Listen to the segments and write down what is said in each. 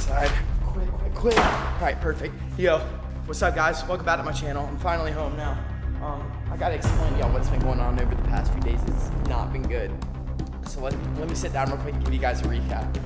inside. Quick. All right, perfect. Yo, what's up, guys? Welcome back to my channel. I'm finally home now. I gotta explain to y'all what's been going on over the past few days. It's not been good. So let me sit down real quick and give you guys a recap.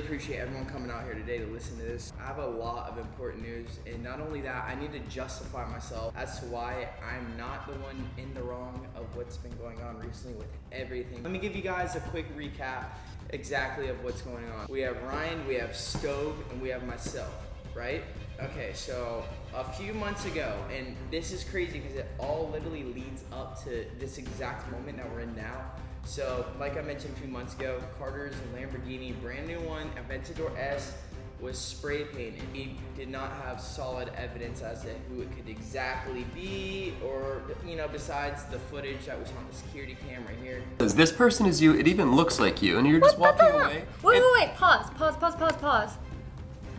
Appreciate everyone coming out here today to listen to this. I have a lot of important news, and not only that, I need to justify myself as to why I'm not the one in the wrong of what's been going on recently with everything. Let me give you guys a quick recap exactly of what's going on. We have Ryan, we have Stove, and we have myself, right? Okay, so a few months ago, and this is crazy because it all literally leads up to this exact moment that we're in now. So, like I mentioned a few months ago, Carter's Lamborghini, brand new one, Aventador S, was spray painted. He did not have solid evidence as to who it could exactly be, or, you know, besides the footage that was on the security camera here. This person is you, it even looks like you, and you're just walking away. Wait, pause.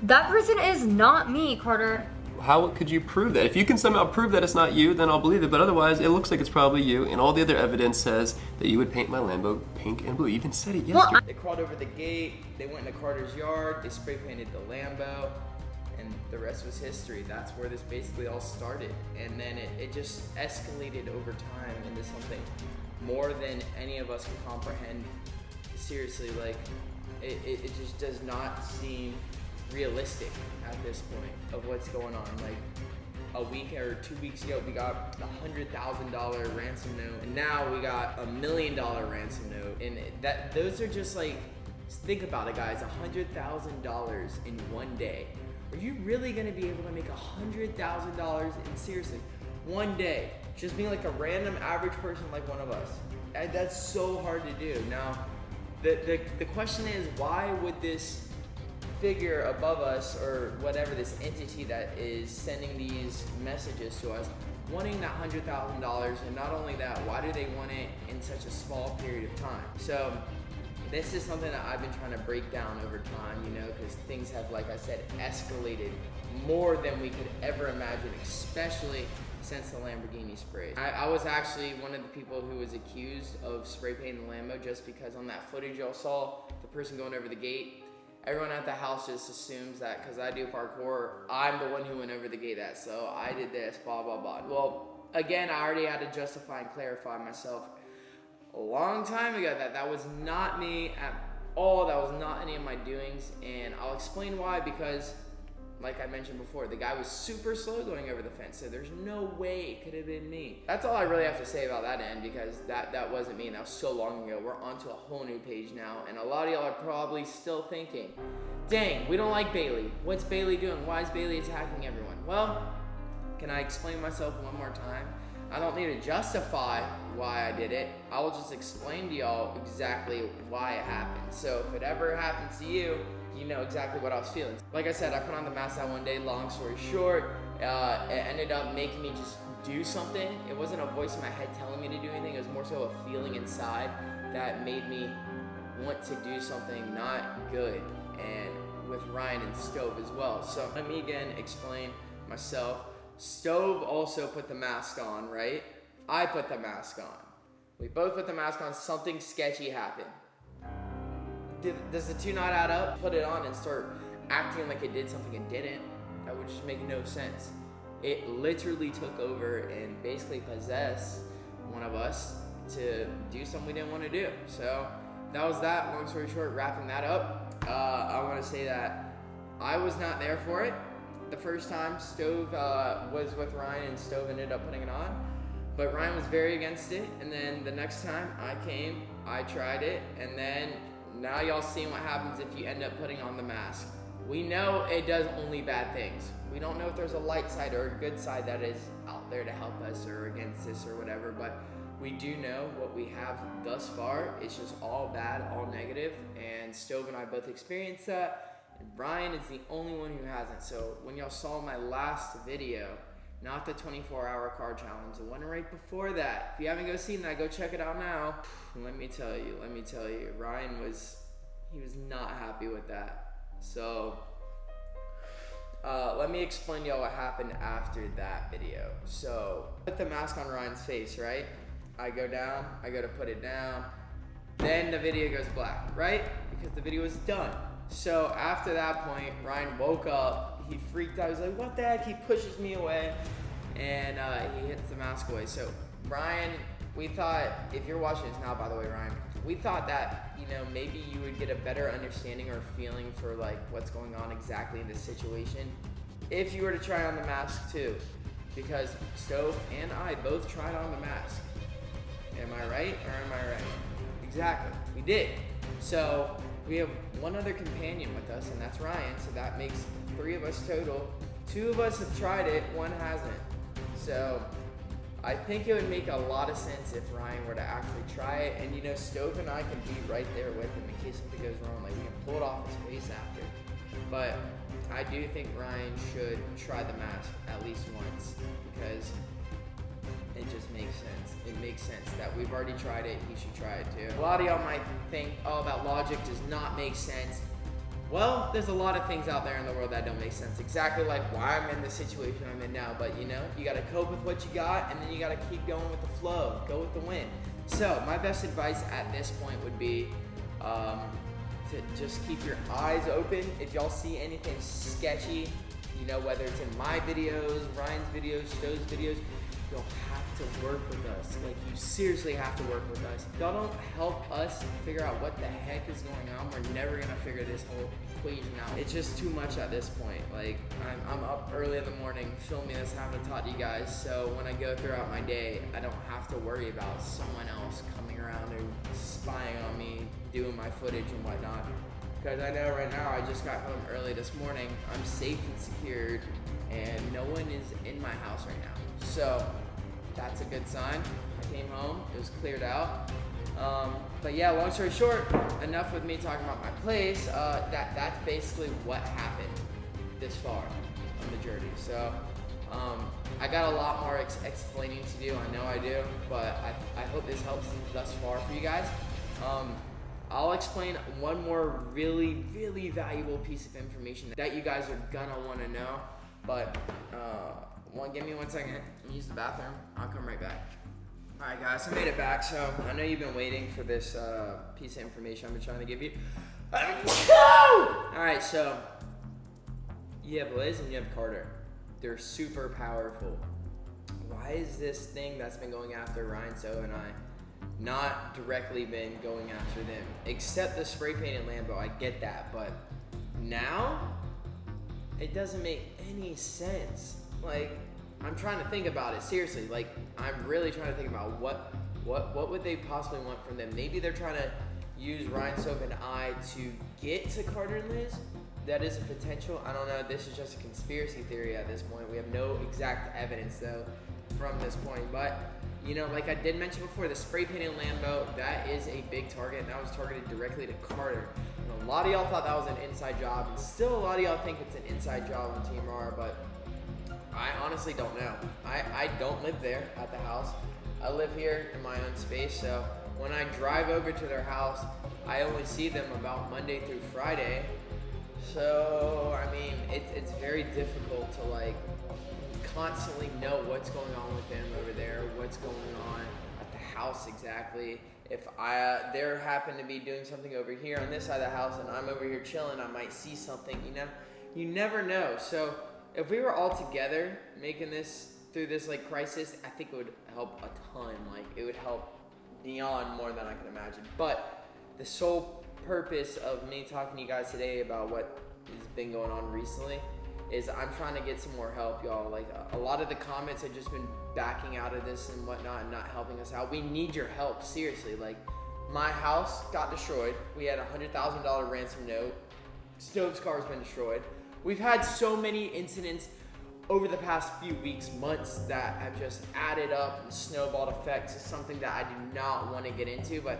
That person is not me, Carter. How could you prove that? If you can somehow prove that it's not you, then I'll believe it, but otherwise, it looks like it's probably you, and all the other evidence says that you would paint my Lambo pink and blue. You even said it yesterday. They crawled over the gate, they went into Carter's yard, they spray painted the Lambo, and the rest was history. That's where this basically all started. And then it just escalated over time into something more than any of us could comprehend. Seriously, like, it just does not seem realistic at this point of what's going on. Like, a week or 2 weeks ago, we got a $100,000 ransom note, and now we got $1 million ransom note. And those are just like, think about it, guys, $100,000 in one day. Are you really gonna be able to make $100,000 in, seriously, one day? Just being like a random average person like one of us. And that's so hard to do. Now, the question is, why would this figure above us, or whatever, this entity that is sending these messages to us, wanting that $100,000, and not only that, why do they want it in such a small period of time? So this is something that I've been trying to break down over time, you know, because things have, like I said, escalated more than we could ever imagine, especially since the Lamborghini spray. I was actually one of the people who was accused of spray painting the Lambo, just because on that footage y'all saw, the person going over the gate, everyone at the house just assumes that because I do parkour, I'm the one who went over the gate at, so I did this, blah, blah, blah. Well, again, I already had to justify and clarify myself a long time ago that that was not me at all. That was not any of my doings, and I'll explain why. Because, like I mentioned before, the guy was super slow going over the fence, so there's no way it could have been me. That's all I really have to say about that end, because that wasn't me, and that was so long ago. We're onto a whole new page now, and a lot of y'all are probably still thinking, dang, we don't like Bailey. What's Bailey doing? Why is Bailey attacking everyone? Well, can I explain myself one more time? I don't need to justify why I did it. I'll just explain to y'all exactly why it happened. So if it ever happens to you, you know exactly what I was feeling. Like I said, I put on the mask that one day. Long story short, it ended up making me just do something. It wasn't a voice in my head telling me to do anything. It was more so a feeling inside that made me want to do something not good, and with Ryan and Stove as well. So let me again explain myself. Stove also put the mask on, right? I put the mask on. We both put the mask on. Something sketchy happened. Does the two not add up? Put it on and start acting like it did something it didn't. That would just make no sense. It literally took over and basically possessed one of us to do something we didn't want to do. So that was that. Long story short, wrapping that up, I want to say that I was not there for it. The first time, Stove was with Ryan, and Stove ended up putting it on. But Ryan was very against it, and then the next time I came, I tried it, and then now y'all seeing what happens if you end up putting on the mask. We know it does only bad things. We don't know if there's a light side or a good side that is out there to help us or against this or whatever, but we do know what we have thus far. It's just all bad, all negative, and Stove and I both experienced that. Brian is the only one who hasn't. So when y'all saw my last video, not the 24-hour car challenge, the one right before that, if you haven't seen that, go check it out now. Let me tell you, Ryan was not happy with that. So let me explain to y'all what happened after that video. So, put the mask on Ryan's face, right? I go down, I go to put it down, then the video goes black, right? Because the video was done. So after that point, Ryan woke up, he freaked out, he's like, what the heck? He pushes me away, and he hits the mask away. So Ryan, we thought, if you're watching this now, by the way, Ryan, we thought that, you know, maybe you would get a better understanding or feeling for like what's going on exactly in this situation if you were to try on the mask too, because Stove and I both tried on the mask. Am I right or am I right? Exactly, we did. So we have one other companion with us, and that's Ryan, so that makes 3 of us total. 2 of us have tried it, 1 hasn't. So I think it would make a lot of sense if Ryan were to actually try it, and you know, Stove and I can be right there with him in case something goes wrong, like we can pull it off his face after. But I do think Ryan should try the mask at least once, because it just makes sense. It makes sense that we've already tried it, he should try it too. A lot of y'all might think, oh, that logic does not make sense. Well, there's a lot of things out there in the world that don't make sense. Exactly like why I'm in the situation I'm in now. But you know, you gotta cope with what you got, and then you gotta keep going with the flow, go with the wind. So my best advice at this point would be to just keep your eyes open. If y'all see anything sketchy, you know, whether it's in my videos, Ryan's videos, Stowe's videos, you'll have to work with us. Like, you seriously have to work with us. If y'all don't help us figure out what the heck is going on, we're never gonna figure this whole equation out. It's just too much at this point. Like, I'm up early in the morning filming this, having to talk to you guys, so when I go throughout my day, I don't have to worry about someone else coming around and spying on me, doing my footage and whatnot. Because I know right now, I just got home early this morning, I'm safe and secured, and no one is in my house right now. So that's a good sign. I came home, it was cleared out. But yeah, long story short, enough with me talking about my place. That's basically what happened this far on the journey. So I got a lot more explaining to do, I know I do, but I hope this helps thus far for you guys. I'll explain one more really, really valuable piece of information that you guys are gonna wanna know, but give me 1 second, let me use the bathroom, I'll come right back. Alright guys, I made it back, so I know you've been waiting for this piece of information I've been trying to give you. Alright, so you have Liz and you have Carter. They're super powerful. Why is this thing that's been going after Ryan, So, and I not directly been going after them? Except the spray painted Lambo, I get that, but now it doesn't make any sense. Like, I'm trying to think about it seriously. Like, I'm really trying to think about what would they possibly want from them. Maybe they're trying to use Ryan, Soap, and I to get to Carter and Liz. That is a potential. I don't know. This is just a conspiracy theory at this point. We have no exact evidence though from this point. But you know, like I did mention before, the spray painted Lambo, that is a big target, and that was targeted directly to Carter. And a lot of y'all thought that was an inside job, and still a lot of y'all think it's an inside job on Team R, but I honestly don't know. I don't live there at the house. I live here in my own space, so when I drive over to their house, I only see them about Monday through Friday. So, I mean, it's very difficult to like constantly know what's going on with them over there, what's going on at the house exactly. If there happen to be doing something over here on this side of the house and I'm over here chilling, I might see something, you know? You never know. So if we were all together making this through this like crisis, I think it would help a ton. Like, it would help beyond more than I can imagine. But the sole purpose of me talking to you guys today about what has been going on recently is I'm trying to get some more help, y'all. Like, a lot of the comments have just been backing out of this and whatnot and not helping us out. We need your help, seriously. Like, my house got destroyed. We had a $100,000 ransom note. Stove's car's been destroyed. We've had so many incidents over the past few weeks, months, that have just added up and snowballed effects. It's something that I do not want to get into, but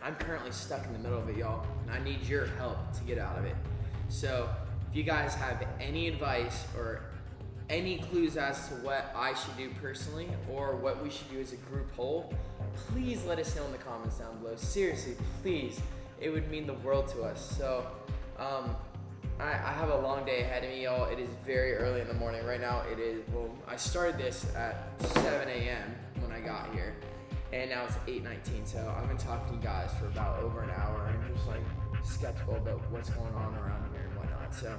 I'm currently stuck in the middle of it, y'all, and I need your help to get out of it. So if you guys have any advice or any clues as to what I should do personally or what we should do as a group whole, please let us know in the comments down below. Seriously, please. It would mean the world to us. So I have a long day ahead of me, y'all. It is very early in the morning. Right now, it is, well, I started this at 7 a.m. when I got here, and now it's 8:19. So I've been talking to you guys for about over an hour and just like skeptical about what's going on around here and whatnot. So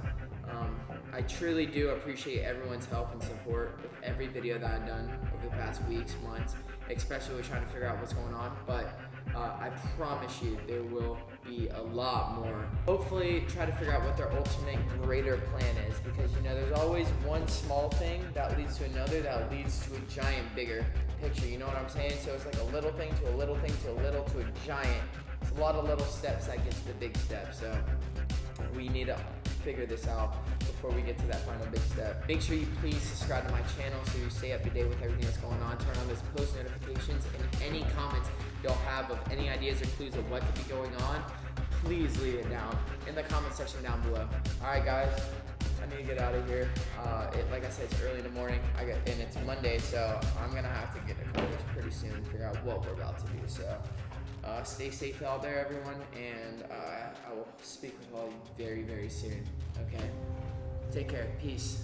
I truly do appreciate everyone's help and support with every video that I've done over the past weeks, months, especially with trying to figure out what's going on. But I promise you there will be a lot more. Hopefully try to figure out what their ultimate greater plan is, because you know there's always one small thing that leads to another that leads to a giant bigger picture, you know what I'm saying? So it's like a little thing to a little thing to a little to a giant. It's a lot of little steps that get to the big step. So we need to figure this out before we get to that final big step. Make sure you please subscribe to my channel so you stay up to date with everything that's going on. Turn on those post notifications, and any comments you'll have of any ideas or clues of what could be going on, please leave it down in the comment section down below. Alright guys, I need to get out of here. Like I said, it's early in the morning, and it's Monday, so I'm gonna have to get to college pretty soon and figure out what we're about to do. So stay safe out there, everyone, and I will speak with all of you very, very soon. Okay? Take care. Peace.